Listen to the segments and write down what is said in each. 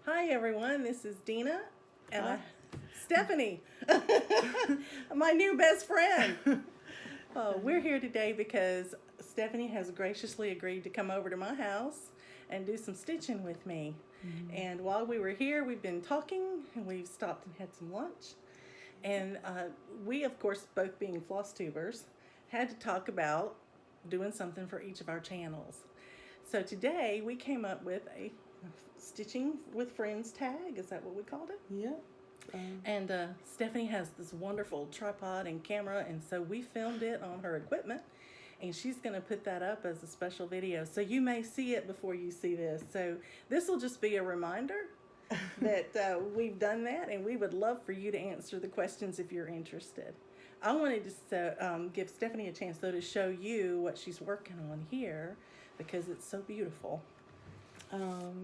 Hi everyone, this is Dina and Hi. Stephanie, my new best friend. We're here today because Stephanie has graciously agreed to come over to my house and do some stitching with me. And while we were here, we've been talking and we've stopped and had some lunch. And we, of course, both being floss tubers, had to talk about doing something for each of our channels. So today we came up with a stitching with friends tag. Is that what we called it? Yeah. And Stephanie has this wonderful tripod and camera, and so we filmed it on her equipment, and she's going to put that up as a special video. So you may see it before you see this. So this will just be a reminder that we've done that, and we would love for you to answer the questions if you're interested. I wanted to give Stephanie a chance, though, to show you what she's working on here because it's so beautiful.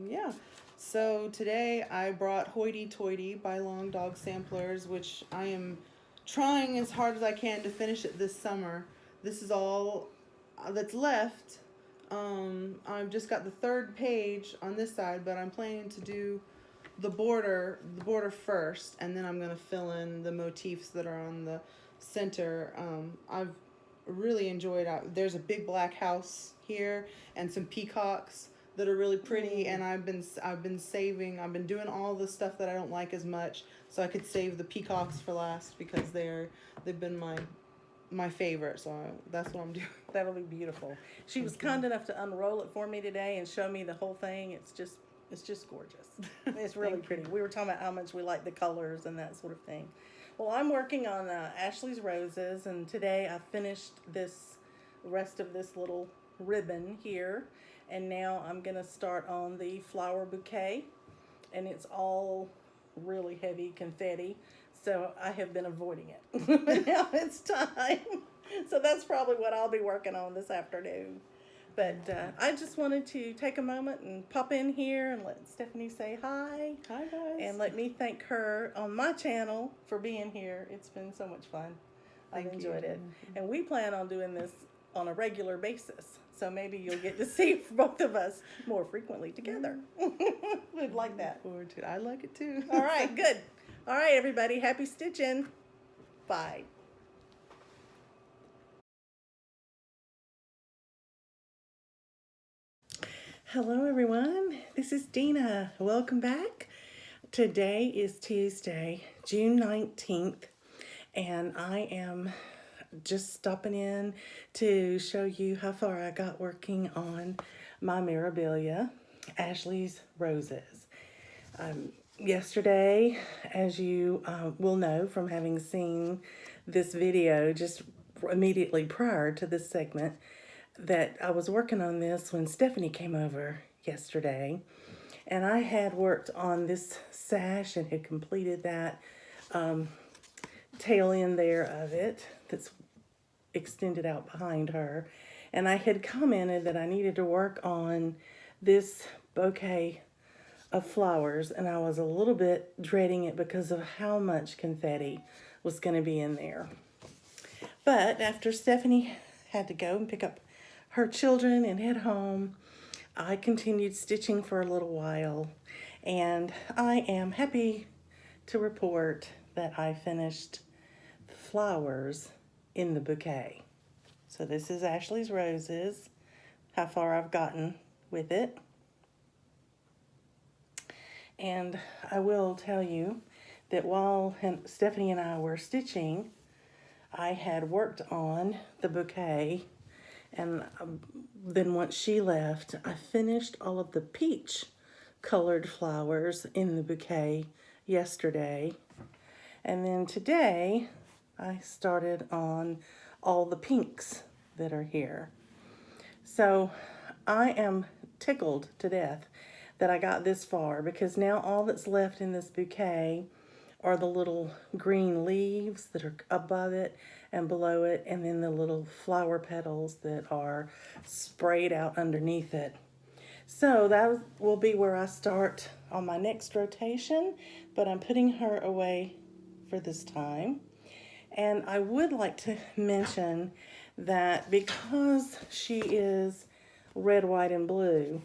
Yeah. So today I brought Hoity Toity by Long Dog Samplers, which I am trying as hard as I can to finish it this summer. This is all that's left. I've just got the third page on this side, but I'm planning to do the border first, and then I'm gonna fill in the motifs that are on the center. I've really enjoyed. There's a big black house here and some peacocks that are really pretty, and I've been saving. I've been doing all the stuff that I don't like as much, so I could save the peacocks for last because they've been my favorite. So that's what I'm doing. That'll be beautiful. She was kind enough to unroll it for me today and show me the whole thing. It's just gorgeous. It's really pretty. We were talking about how much we like the colors and that sort of thing. Well, I'm working on Ashley's roses, and today I finished the rest of this little ribbon here, and now I'm gonna start on the flower bouquet, and it's all really heavy confetti, so I have been avoiding it. But now it's time. So that's probably what I'll be working on this afternoon. But I just wanted to take a moment and pop in here and let Stephanie say hi. Hi guys. And let me thank her on my channel for being here. It's been so much fun. I've enjoyed it. And we plan on doing this on a regular basis. So maybe you'll get to see both of us more frequently together. We'd like that. Look forward to it. I like it too. All right, good. All right, everybody. Happy stitching. Bye. Hello, everyone. This is Dina. Welcome back. Today is Tuesday, June 19th, and I am just stopping in to show you how far I got working on my Mirabilia, Ashley's roses. Yesterday, as you will know from having seen this video just immediately prior to this segment, that I was working on this when Stephanie came over yesterday, and I had worked on this sash and had completed that tail end there of it that's extended out behind her, and I had commented that I needed to work on this bouquet of flowers, and I was a little bit dreading it because of how much confetti was going to be in there. But after Stephanie had to go and pick up her children and head home, I continued stitching for a little while, and I am happy to report that I finished the flowers in the bouquet. So this is Ashley's roses, how far I've gotten with it. And I will tell you that while Stephanie and I were stitching, I had worked on the bouquet, and then once she left, I finished all of the peach colored flowers in the bouquet yesterday. And then today, I started on all the pinks that are here. So I am tickled to death that I got this far, because now all that's left in this bouquet are the little green leaves that are above it and below it, and then the little flower petals that are sprayed out underneath it. So that will be where I start on my next rotation, but I'm putting her away for this time. And I would like to mention that because she is red, white, and blue,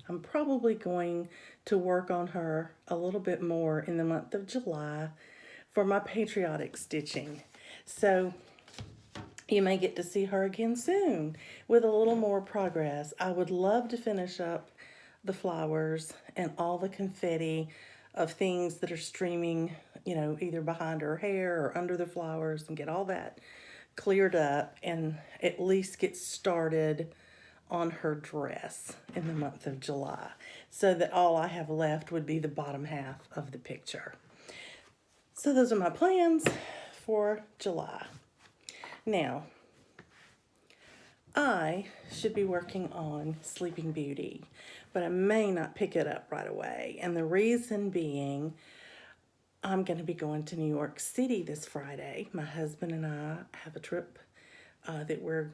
I'm probably going to work on her a little bit more in the month of July for my patriotic stitching. So you may get to see her again soon with a little more progress. I would love to finish up the flowers and all the confetti of things that are streaming, either behind her hair or under the flowers, and get all that cleared up and at least get started on her dress in the month of July, so that all I have left would be the bottom half of the picture. So those are my plans for July. Now, I should be working on Sleeping Beauty, but I may not pick it up right away. And the reason being, I'm going to be going to New York City this Friday. My husband and I have a trip that we're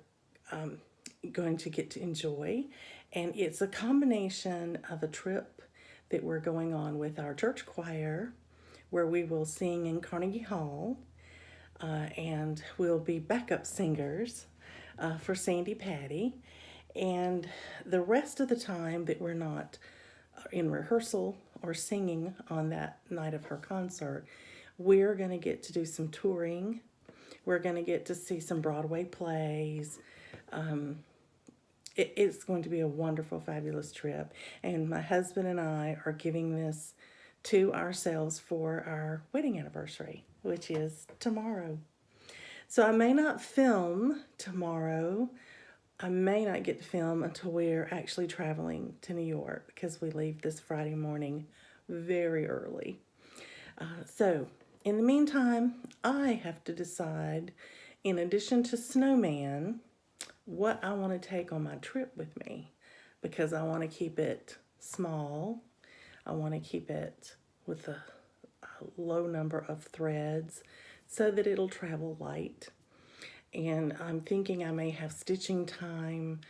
going to get to enjoy. And it's a combination of a trip that we're going on with our church choir, where we will sing in Carnegie Hall, and we'll be backup singers for Sandy Patty. And the rest of the time that we're not in rehearsal or singing on that night of her concert, we're going to get to do some touring. We're going to get to see some Broadway plays. It's going to be a wonderful, fabulous trip. And my husband and I are giving this to ourselves for our wedding anniversary, which is tomorrow. So I may not film tomorrow. I may not get to film until we're actually traveling to New York, because we leave this Friday morning very early. So in the meantime, I have to decide, in addition to Snowman, what I want to take on my trip with me, because I want to keep it small. I want to keep it with a low number of threads so that it'll travel light. And I'm thinking I may have stitching time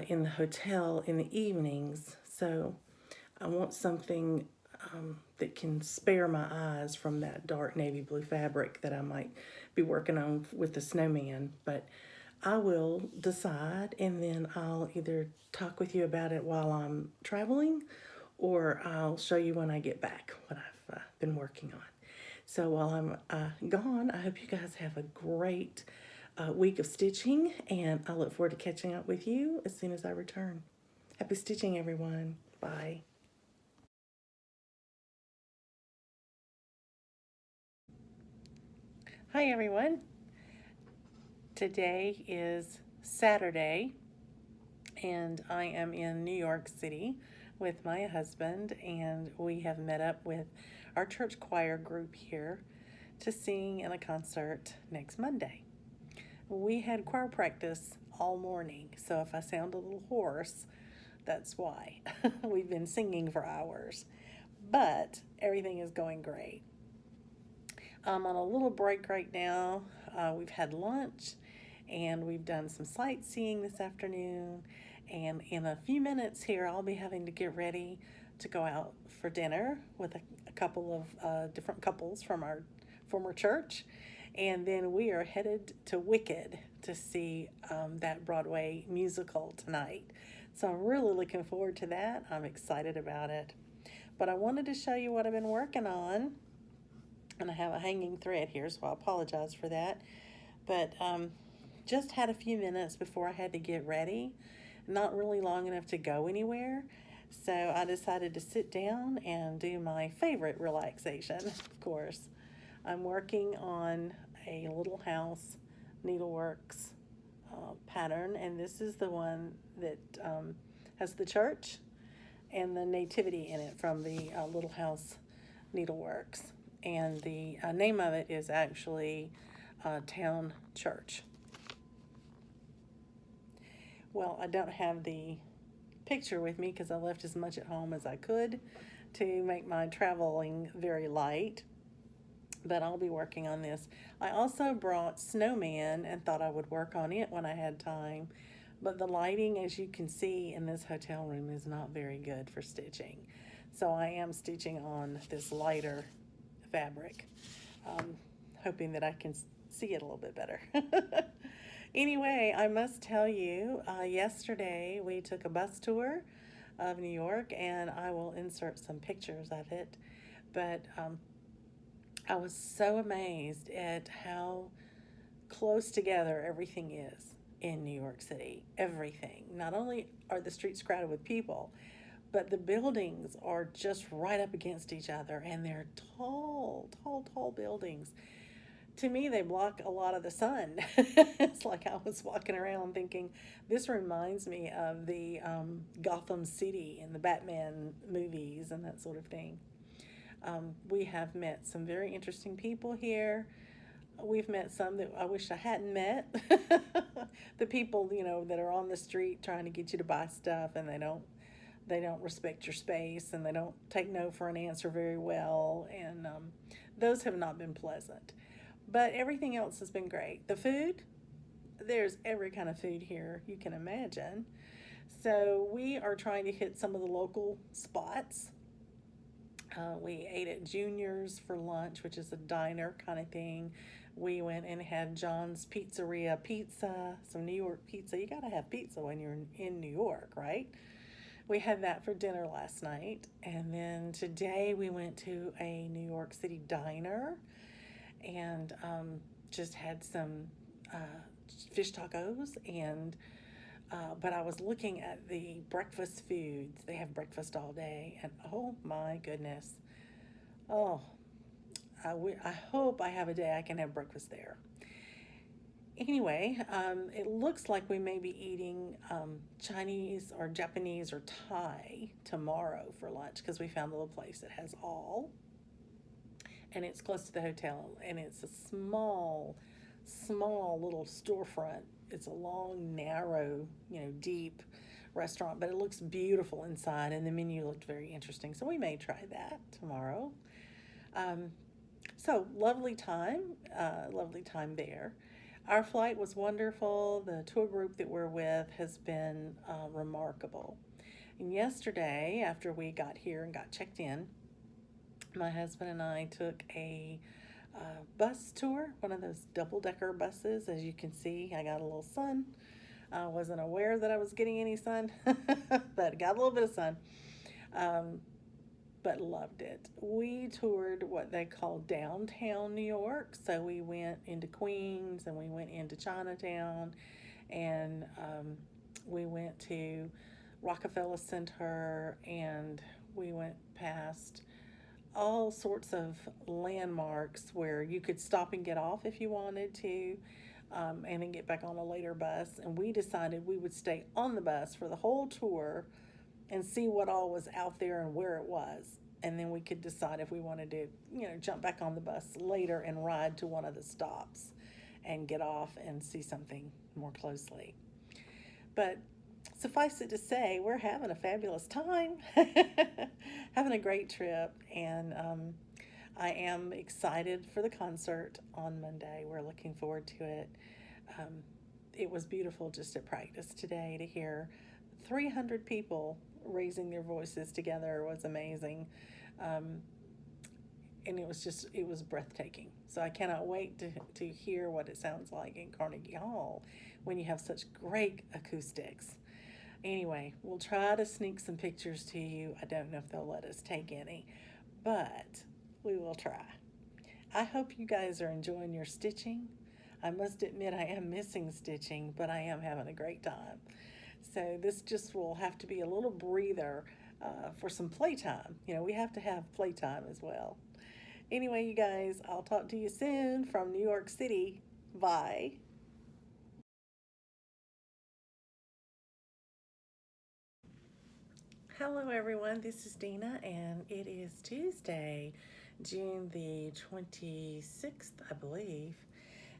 in the hotel in the evenings. So I want something that can spare my eyes from that dark navy blue fabric that I might be working on with the Snowman. But I will decide, and then I'll either talk with you about it while I'm traveling, or I'll show you when I get back what I've been working on. So while I'm gone, I hope you guys have a great week of stitching, and I look forward to catching up with you as soon as I return. Happy stitching, everyone. Bye. Hi, everyone. Today is Saturday, and I am in New York City with my husband, and we have met up with our church choir group here to sing in a concert next Monday. We had choir practice all morning, so if I sound a little hoarse, that's why. We've been singing for hours, but everything is going great. I'm on a little break right now. We've had lunch, and we've done some sightseeing this afternoon, and in a few minutes here I'll be having to get ready to go out for dinner with a couple of different couples from our former church, and then we are headed to Wicked to see that Broadway musical tonight. So I'm really looking forward to that. I'm excited about it. But I wanted to show you what I've been working on, and I have a hanging thread here, so I apologize for that. But just had a few minutes before I had to get ready, not really long enough to go anywhere. So I decided to sit down and do my favorite relaxation, of course. I'm working on a Little House Needleworks pattern, and this is the one that has the church and the nativity in it from the Little House Needleworks. And the name of it is actually Town Church. Well, I don't have the picture with me because I left as much at home as I could to make my traveling very light, but I'll be working on this. I also brought Snowman and thought I would work on it when I had time, but the lighting, as you can see in this hotel room, is not very good for stitching. So I am stitching on this lighter fabric, hoping that I can see it a little bit better. Anyway, I must tell you, yesterday we took a bus tour of New York, and I will insert some pictures of it. But I was so amazed at how close together everything is in New York City. Everything. Not only are the streets crowded with people, but the buildings are just right up against each other, and they're tall, tall, tall buildings. To me, they block a lot of the sun. It's like I was walking around thinking, this reminds me of the Gotham City in the Batman movies and that sort of thing. We have met some very interesting people here. We've met some that I wish I hadn't met. The people, that are on the street trying to get you to buy stuff, and they don't respect your space, and they don't take no for an answer very well, and those have not been pleasant. But everything else has been great. The food, there's every kind of food here you can imagine. So we are trying to hit some of the local spots. We ate at Junior's for lunch, which is a diner kind of thing. We went and had John's Pizzeria pizza, some New York pizza. You got to have pizza when you're in New York, right? We had that for dinner last night. And then today we went to a New York City diner and just had some uh, fish tacos. And but I was looking at the breakfast foods. They have breakfast all day, and oh my goodness, oh, I hope I have a day I can have breakfast there. Anyway, it looks like we may be eating Chinese or Japanese or Thai tomorrow for lunch because we found a little place that has all, and it's close to the hotel, and it's a small, small little storefront. It's a long, narrow, deep restaurant, but it looks beautiful inside, and the menu looked very interesting. So we may try that tomorrow. Um, so lovely time there. Our flight was wonderful. The tour group that we're with has been remarkable. And yesterday, after we got here and got checked in, my husband and I took a bus tour, one of those double-decker buses. As you can see, I got a little sun. I wasn't aware that I was getting any sun, but got a little bit of sun. But loved it. We toured what they call downtown New York. So we went into Queens, and we went into Chinatown, and we went to Rockefeller Center, and we went past all sorts of landmarks where you could stop and get off if you wanted to, and then get back on a later bus. And we decided we would stay on the bus for the whole tour and see what all was out there and where it was. And then we could decide if we wanted to, jump back on the bus later and ride to one of the stops and get off and see something more closely. But suffice it to say, we're having a fabulous time, having a great trip, and I am excited for the concert on Monday. We're looking forward to it. It was beautiful just at practice today to hear 300 people raising their voices together. Was amazing. And it was breathtaking. So I cannot wait to hear what it sounds like in Carnegie Hall when you have such great acoustics. Anyway, we'll try to sneak some pictures to you. I don't know if they'll let us take any, but we will try. I hope you guys are enjoying your stitching. I must admit I am missing stitching, but I am having a great time. So this just will have to be a little breather for some playtime. We have to have playtime as well. Anyway, you guys, I'll talk to you soon from New York City. Bye. Hello, everyone. This is Dina, and it is Tuesday, June the 26th, I believe.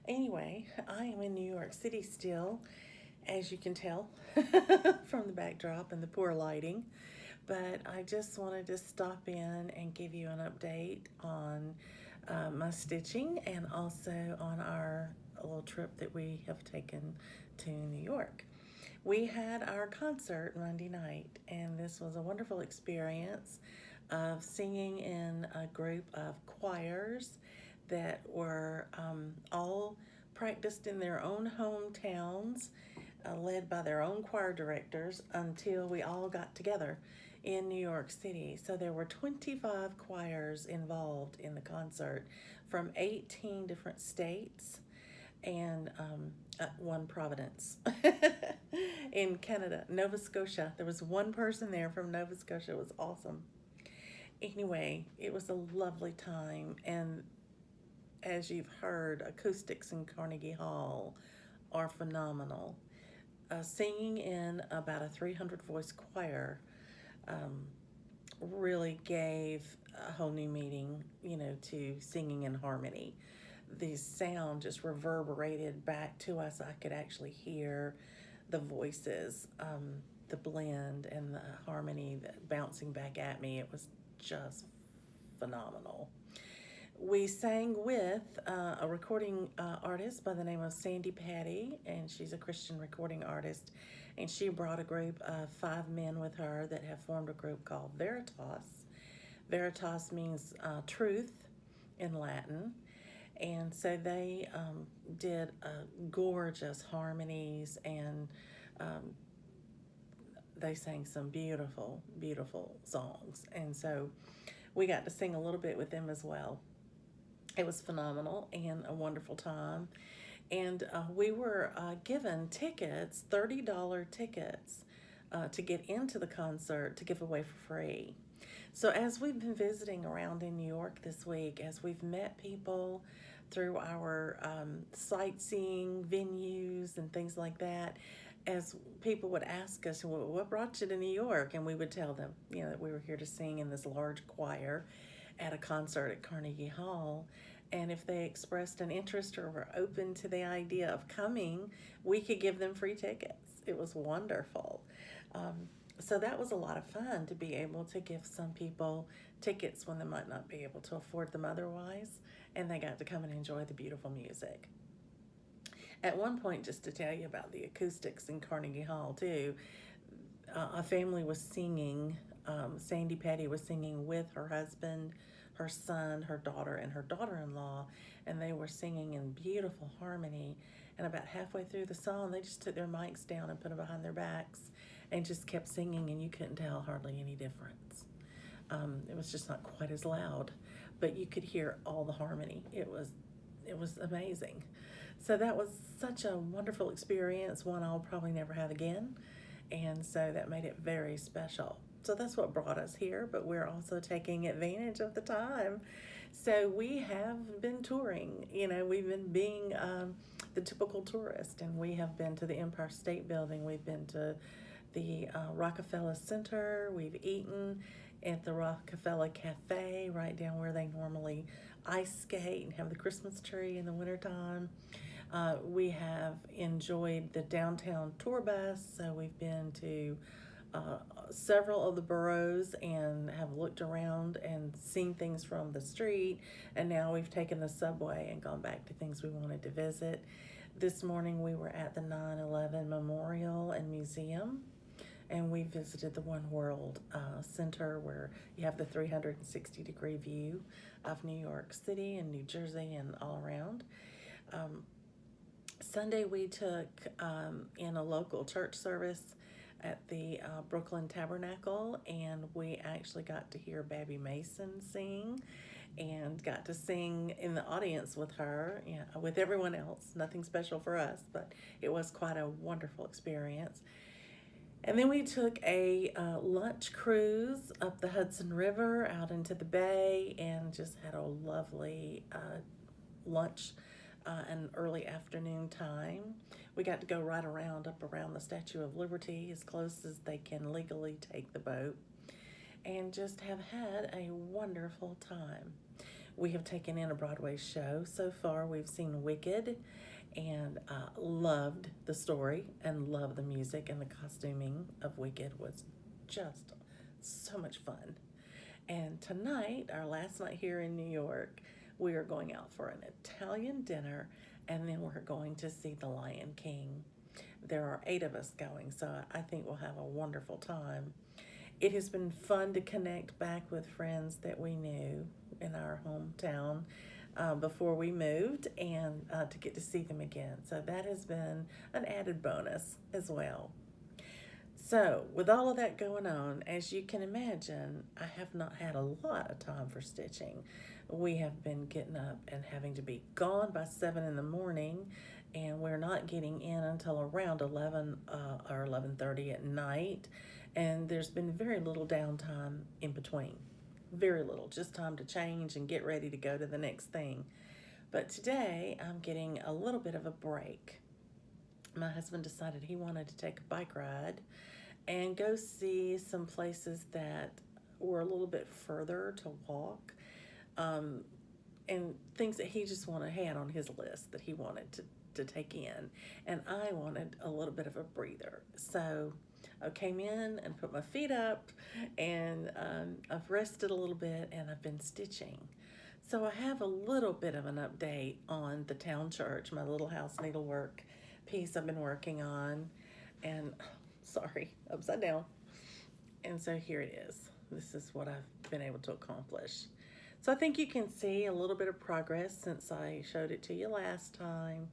Anyway, I am in New York City still, as you can tell from the backdrop and the poor lighting. But I just wanted to stop in and give you an update on my stitching, and also on our little trip that we have taken to New York. We had our concert Monday night, and this was a wonderful experience of singing in a group of choirs that were all practiced in their own hometowns. led by their own choir directors until we all got together in New York City. So there were 25 choirs involved in the concert from 18 different states and one Providence in Canada, Nova Scotia. There was one person there from Nova Scotia. It was awesome. Anyway, it was a lovely time, and as you've heard, acoustics in Carnegie Hall are phenomenal. Singing in about a 300 voice choir really gave a whole new meaning, to singing in harmony. The sound just reverberated back to us. I could actually hear the voices, the blend and the harmony that bouncing back at me. It was just phenomenal. We sang with a recording artist by the name of Sandy Patty, and she's a Christian recording artist. And she brought a group of 5 men with her that have formed a group called Veritas. Veritas means truth in Latin. And so they did gorgeous harmonies, and they sang some beautiful, beautiful songs. And so we got to sing a little bit with them as well. It was phenomenal and a wonderful time. And we were given tickets, $30 tickets, to get into the concert to give away for free. So as we've been visiting around in New York this week, as we've met people through our sightseeing venues and things like that, as people would ask us, well, what brought you to New York? And we would tell them, that we were here to sing in this large choir at a concert at Carnegie Hall. And if they expressed an interest or were open to the idea of coming, we could give them free tickets. It was wonderful. So that was a lot of fun to be able to give some people tickets when they might not be able to afford them otherwise, and they got to come and enjoy the beautiful music. At one point, just to tell you about the acoustics in Carnegie Hall too, a family was singing, Sandy Patty was singing with her husband, her son, her daughter, and her daughter-in-law, and they were singing in beautiful harmony. And about halfway through the song, they just took their mics down and put them behind their backs and just kept singing, and you couldn't tell hardly any difference. It was just not quite as loud, but you could hear all the harmony. It was amazing. So that was such a wonderful experience, one I'll probably never have again, and so that made it very special. So that's what brought us here, but we're also taking advantage of the time. So we have been touring. We've been being the typical tourist, and we have been to the Empire State Building. We've been to the Rockefeller Center. We've eaten at the Rockefeller Cafe right down where they normally ice skate and have the Christmas tree in the wintertime. We have enjoyed the downtown tour bus, so we've been to several of the boroughs and have looked around and seen things from the street, and now we've taken the subway and gone back to things we wanted to visit. This morning we were at the 9/11 Memorial and Museum, and we visited the One World Center, where you have the 360-degree view of New York City and New Jersey and all around. Sunday we took in a local church service at the Brooklyn Tabernacle, and we actually got to hear Babby Mason sing and got to sing in the audience with her, with everyone else. Nothing special for us, but it was quite a wonderful experience. And then we took a lunch cruise up the Hudson River out into the bay and just had a lovely lunch and early afternoon time. We got to go right up around the Statue of Liberty, as close as they can legally take the boat, and just have had a wonderful time. We have taken in a Broadway show. So far we've seen Wicked, and loved the story and loved the music, and the costuming of Wicked was just so much fun. And tonight, our last night here in New York, we are going out for an Italian dinner, and then we're going to see The Lion King. There are 8 of us going, so I think we'll have a wonderful time. It has been fun to connect back with friends that we knew in our hometown. before we moved, and to get to see them again. So that has been an added bonus as well. So, with all of that going on, as you can imagine, I have not had a lot of time for stitching. We have been getting up and having to be gone by 7 in the morning, and we're not getting in until around 11 or 11:30 at night. And there's been very little downtime in between. Very little, just time to change and get ready to go to the next thing. But today, I'm getting a little bit of a break. My husband decided he wanted to take a bike ride and go see some places that were a little bit further to walk, um, and things that he just had on his list that he wanted to take in. And I wanted a little bit of a breather. So I came in and put my feet up, and I've rested a little bit, and I've been stitching. So I have a little bit of an update on the town church, my little house needlework piece I've been working on. And sorry, upside down. And so here it is. This is what I've been able to accomplish. So I think you can see a little bit of progress since I showed it to you last time.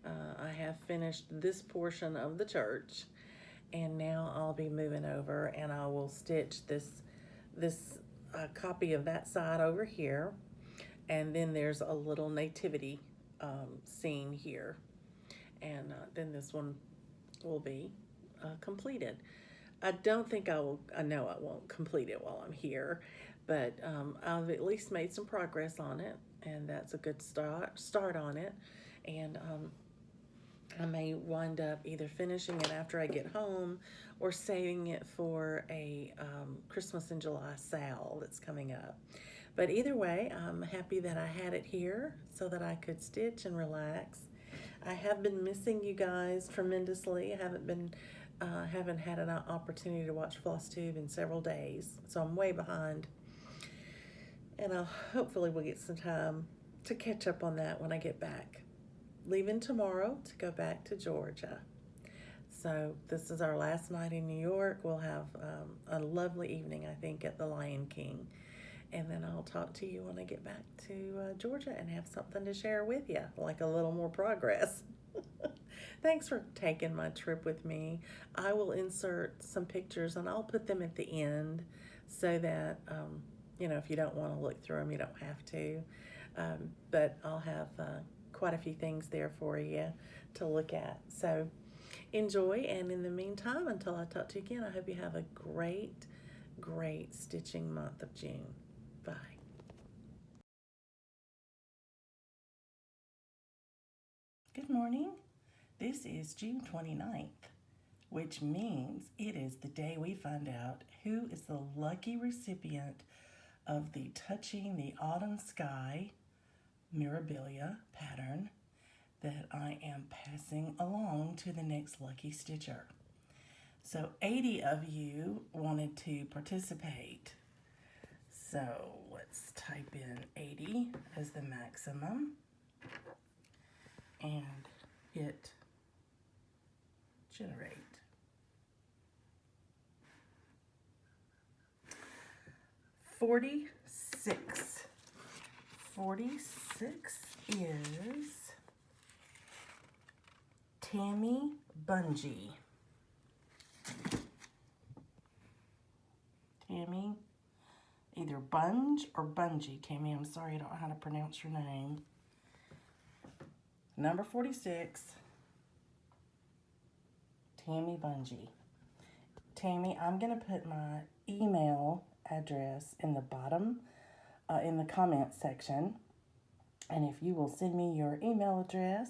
I have finished this portion of the church, and now I'll be moving over and I will stitch this copy of that side over here. And then there's a little nativity scene here. And then this one will be completed. I don't think I know I won't complete it while I'm here, but I've at least made some progress on it, and that's a good start on it. And I may wind up either finishing it after I get home or saving it for a Christmas in July sale that's coming up. But either way, I'm happy that I had it here so that I could stitch and relax. I have been missing you guys tremendously. I haven't had an opportunity to watch FlossTube in several days, so I'm way behind. And hopefully we'll get some time to catch up on that when I get back. Leaving tomorrow to go back to Georgia. So this is our last night in New York. We'll have a lovely evening, I think, at the Lion King. And then I'll talk to you when I get back to Georgia and have something to share with you, like a little more progress. Thanks for taking my trip with me. I will insert some pictures and I'll put them at the end so that, if you don't want to look through them, you don't have to. But I'll have quite a few things there for you to look at. So enjoy, and in the meantime, until I talk to you again, I hope you have a great, great stitching month of June. Bye. Good morning. This is June 29th, which means it is the day we find out who is the lucky recipient of the Touching the Autumn Sky Mirabilia pattern that I am passing along to the next lucky stitcher. So 80 of you wanted to participate. So let's type in 80 as the maximum and hit generate. Forty-six is Tammy Bungie. Tammy, either Bunge or Bungie. Tammy, I'm sorry, I don't know how to pronounce your name. Number 46, Tammy Bungie. Tammy, I'm going to put my email address in the bottom, in the comment section. And if you will send me your email address,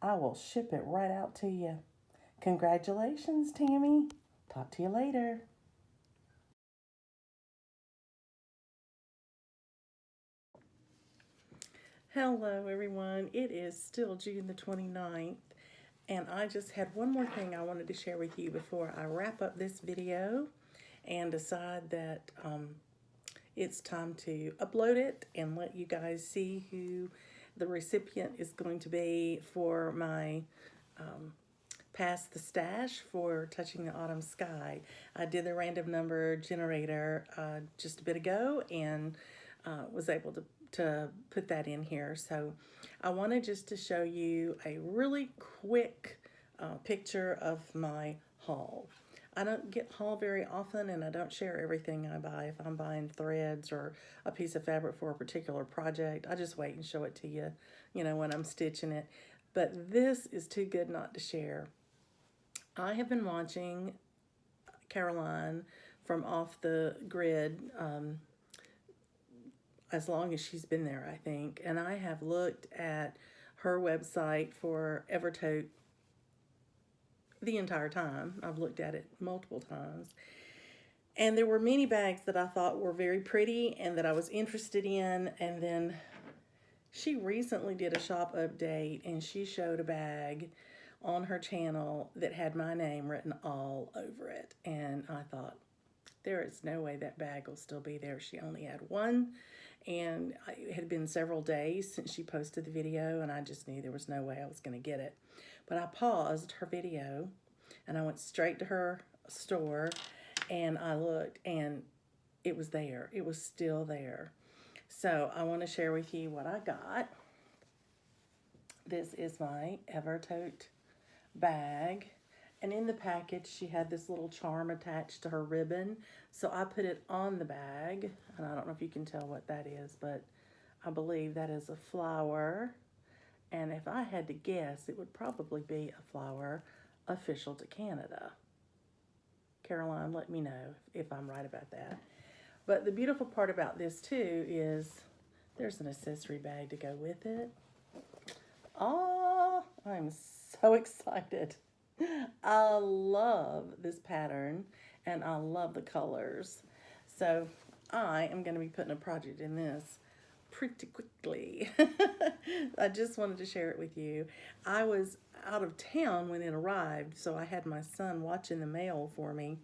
I will ship it right out to you. Congratulations, Tammy. Talk to you later. Hello, everyone. It is still June the 29th, and I just had one more thing I wanted to share with you before I wrap up this video and decide that it's time to upload it and let you guys see who the recipient is going to be for my Pass the Stash for Touching the Autumn Sky. I did the random number generator just a bit ago and was able to put that in here. So I wanted just to show you a really quick picture of my haul. I don't get haul very often, and I don't share everything I buy. If I'm buying threads or a piece of fabric for a particular project, I just wait and show it to you, when I'm stitching it. But this is too good not to share. I have been watching Caroline from Off the Grid as long as she's been there, I think. And I have looked at her website for Evertote the entire time. I've looked at it multiple times. And there were many bags that I thought were very pretty and that I was interested in. And then she recently did a shop update and she showed a bag on her channel that had my name written all over it. And I thought, there is no way that bag will still be there. She only had one, and it had been several days since she posted the video, and I just knew there was no way I was going to get it. But I paused her video, and I went straight to her store, and I looked, and it was there. It was still there. So I want to share with you what I got. This is my Evertote bag. And in the package, she had this little charm attached to her ribbon. So I put it on the bag. And I don't know if you can tell what that is, but I believe that is a flower. And if I had to guess, it would probably be a flower official to Canada. Caroline, let me know if I'm right about that. But the beautiful part about this too is there's an accessory bag to go with it. Oh, I'm so excited. I love this pattern and I love the colors. So I am going to be putting a project in this pretty quickly. I just wanted to share it with you. I was out of town when it arrived, so I had my son watching the mail for me,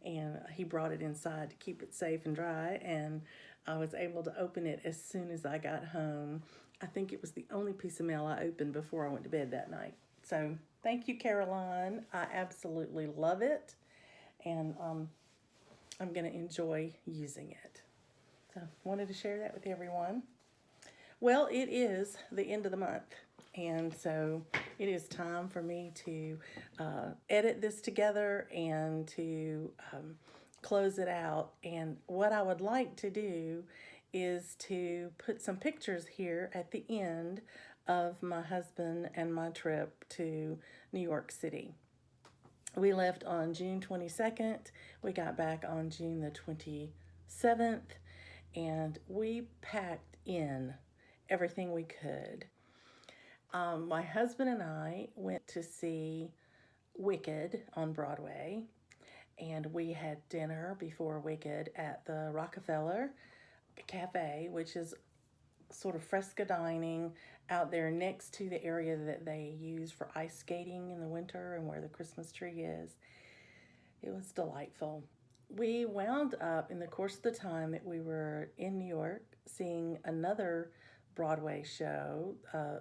and he brought it inside to keep it safe and dry, and I was able to open it as soon as I got home. I think it was the only piece of mail I opened before I went to bed that night. So thank you, Caroline. I absolutely love it, and I'm going to enjoy using it. So wanted to share that with everyone. Well, it is the end of the month, and so it is time for me to edit this together and to close it out. And what I would like to do is to put some pictures here at the end of my husband and my trip to New York City. We left on June 22nd. We got back on June the 27th, and we packed in everything we could. My husband and I went to see Wicked on Broadway, and we had dinner before Wicked at the Rockefeller Cafe, which is sort of fresco dining out there next to the area that they use for ice skating in the winter and where the Christmas tree is. It was delightful. We wound up in the course of the time that we were in New York seeing another Broadway show,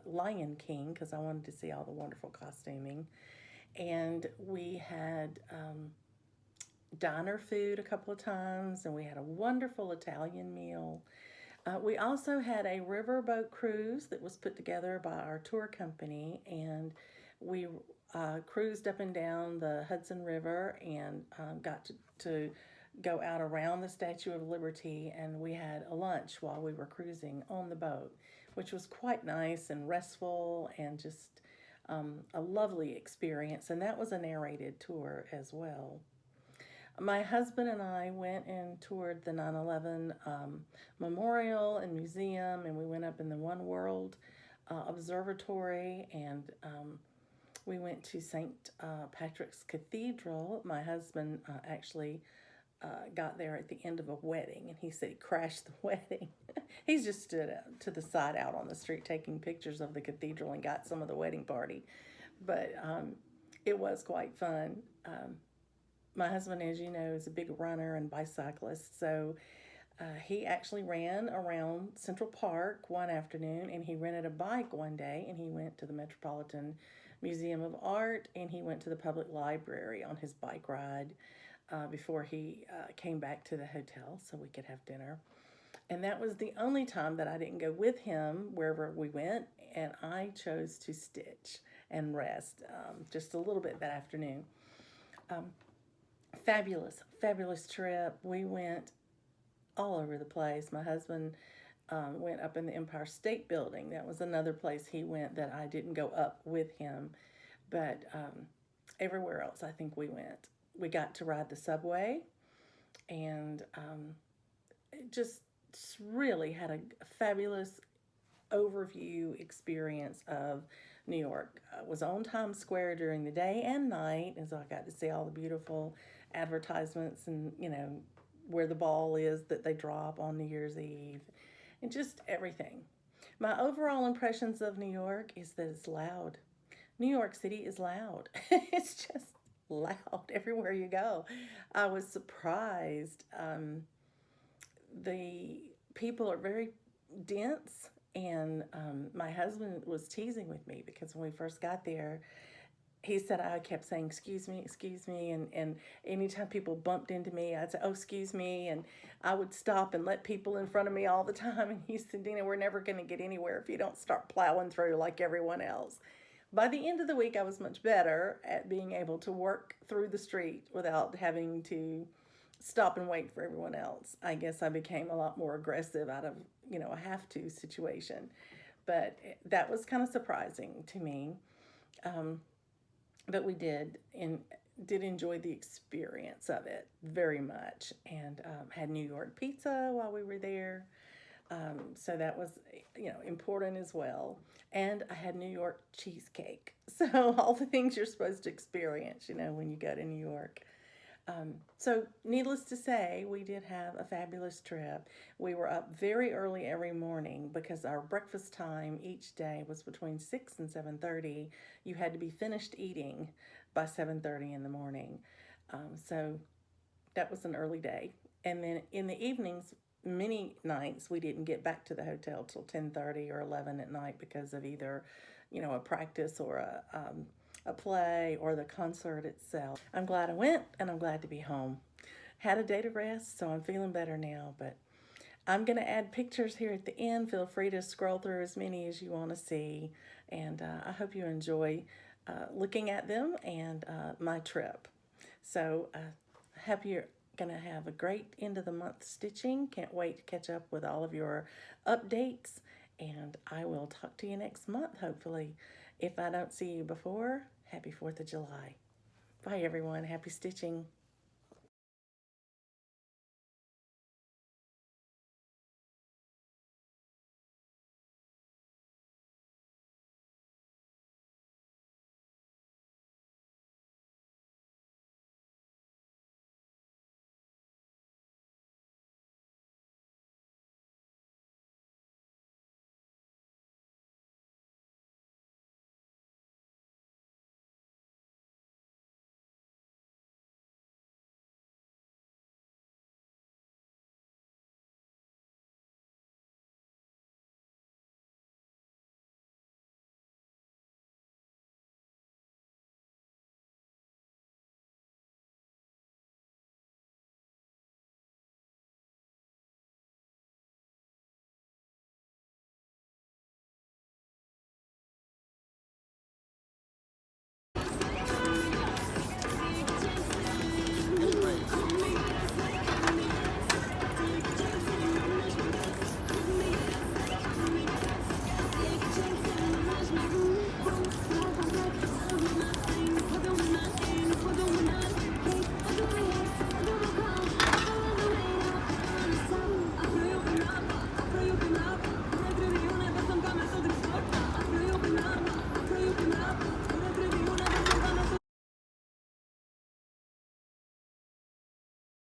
Lion King, because I wanted to see all the wonderful costuming. And we had diner food a couple of times, and we had a wonderful Italian meal. We also had a riverboat cruise that was put together by our tour company, and we cruised up and down the Hudson River and got to go out around the Statue of Liberty, and we had a lunch while we were cruising on the boat, which was quite nice and restful and just a lovely experience. And that was a narrated tour as well. My husband and I went and toured the 9/11 Memorial and Museum, and we went up in the One World Observatory, and we went to St. Patrick's Cathedral. My husband actually got there at the end of a wedding, and he said he crashed the wedding. He's just stood to the side out on the street taking pictures of the cathedral and got some of the wedding party. But it was quite fun. My husband, as you know, is a big runner and bicyclist, so he actually ran around Central Park one afternoon, and he rented a bike one day, and he went to the Metropolitan Museum of Art, and he went to the public library on his bike ride before he came back to the hotel so we could have dinner. And that was the only time that I didn't go with him wherever we went, and I chose to stitch and rest just a little bit that afternoon. Fabulous, fabulous trip. We went all over the place. My husband went up in the Empire State Building. That was another place he went that I didn't go up with him, but everywhere else I think we went. We got to ride the subway, and it just really had a fabulous overview experience of New York. I was on Times Square during the day and night, and so I got to see all the beautiful advertisements and, where the ball is that they drop on New Year's Eve, and just everything. My overall impressions of New York is that it's loud. New York City is loud. It's just loud everywhere you go. I was surprised. The people are very dense, and my husband was teasing with me because when we first got there, he said I kept saying excuse me, and anytime people bumped into me, I'd say, oh, excuse me, and I would stop and let people in front of me all the time, and he said, Dina, we're never going to get anywhere if you don't start plowing through like everyone else. By the end of the week, I was much better at being able to work through the street without having to stop and wait for everyone else. I guess I became a lot more aggressive out of, a have to situation. But that was kind of surprising to me. But we did enjoy the experience of it very much, and had New York pizza while we were there. So that was, important as well. And I had New York cheesecake. So all the things you're supposed to experience, when you go to New York. So needless to say, we did have a fabulous trip. We were up very early every morning because our breakfast time each day was between 6 and 7:30. You had to be finished eating by 7:30 in the morning. So that was an early day. And then in the evenings, many nights we didn't get back to the hotel till 10:30 or 11 at night because of either, a practice or a play or the concert itself. I'm glad I went, and I'm glad to be home. Had a day to rest, so I'm feeling better now, but I'm going to add pictures here at the end. Feel free to scroll through as many as you want to see, and I hope you enjoy looking at them and my trip. So I hope you're going to have a great end of the month stitching. Can't wait to catch up with all of your updates, and I will talk to you next month, hopefully. If I don't see you before, happy 4th of July. Bye, everyone. Happy stitching.